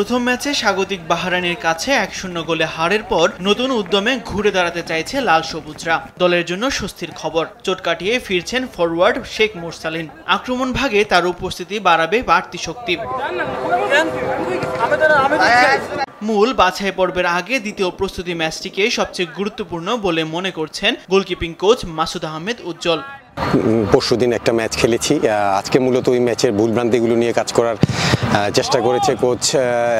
প্রথম ম্যাচে স্বাগতিক বাহরাইনের কাছে ১-০ গোলে হারের পর নতুন উদ্যমে ঘুরে দাঁড়াতে চাইছে লাল সবুজরা। দলের জন্য স্বস্তির খবর, চোট কাটিয়ে ফিরছেন ফরওয়ার্ড শেখ মুরসালিন। আক্রমণ ভাগে তার উপস্থিতি বাড়াবে বাড়তি শক্তি। মূল বাছাই পর্বের আগে দ্বিতীয় প্রস্তুতি ম্যাচটিকে সবচেয়ে গুরুত্বপূর্ণ বলে মনে করছেন গোলকিপিং কোচ মাসুদ আহমেদ উজ্জ্বল। পরশুদিন একটা ম্যাচ খেলেছি, আজকে মূলত ওই ম্যাচের ভুলভ্রান্তিগুলো নিয়ে কাজ করার চেষ্টা করেছে কোচ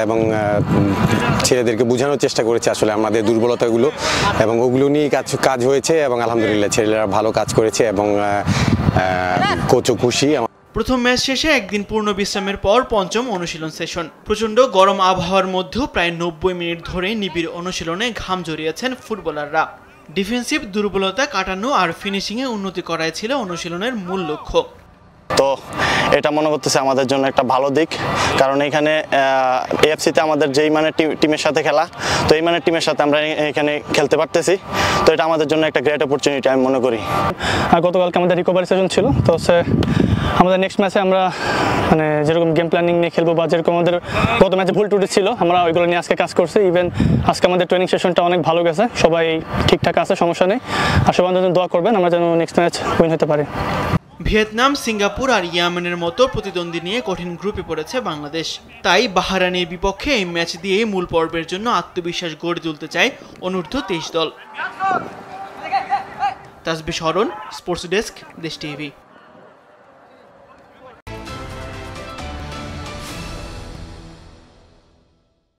এবং ছেলেদেরকে বোঝানোর চেষ্টা করেছে আসলে আমাদের দুর্বলতাগুলো, এবং ওগুলো নিয়ে কাজ হয়েছে এবং আলহামদুলিল্লাহ ছেলেরা ভালো কাজ করেছে এবং কোচও খুশি। প্রথম ম্যাচ শেষে একদিন পূর্ণ বিশ্রামের পর পঞ্চম অনুশীলন সেশন। প্রচণ্ড গরম আবহাওয়ার মধ্যেও প্রায় ৯০ মিনিট ধরে নিবিড় অনুশীলনে ঘাম ঝরিয়েছেন ফুটবলাররা। ডিফেন্সিভ দুর্বলতা কাটানো আর ফিনিশিংয়ে উন্নতি করাই ছিল অনুশীলনের মূল লক্ষ্য। তো এটা মনে করতেছে আমাদের জন্য একটা ভালো দিক, কারণ এখানে এএফসিতে আমাদের যেই মানের টিমের সাথে খেলা, তো এই মানের টিমের সাথে আমরা এখানে খেলতে পারতেছি, তো এটা আমাদের জন্য একটা গ্রেট অপরচুনিটি আমি মনে করি। আর গতকালকে আমাদের রিকভারি সেশন ছিল, তো আমাদের নেক্সট ম্যাচে আমরা মানে যেরকম গেম প্ল্যানিং নিয়ে খেলবো বা যেরকম আমাদের গত ম্যাচে ভুল টুটি ছিল আমরা ওইগুলো নিয়ে আজকে কাজ করছি। ইভেন আজকে আমাদের ট্রেনিং সেশনটা অনেক ভালো গেছে, সবাই ঠিকঠাক আছে, সমস্যা নেই। আর সবাই জন্য দোয়া করবেন আমরা যেন নেক্সট ম্যাচ উইন হতে পারি। ভিয়েতনাম, সিঙ্গাপুর আর ইয়েমেনের মতো প্রতিদ্বন্দ্বী নিয়ে কঠিন গ্রুপে পড়েছে বাংলাদেশ। তাই বাহরাইনের বিপক্ষে এই ম্যাচ দিয়ে মূল পর্বের জন্য আত্মবিশ্বাস গড়ে তুলতে চায় অনূর্ধ্ব-23 দল। তাসবিহ শরণ, স্পোর্টস ডেস্ক, দেশ টিভি।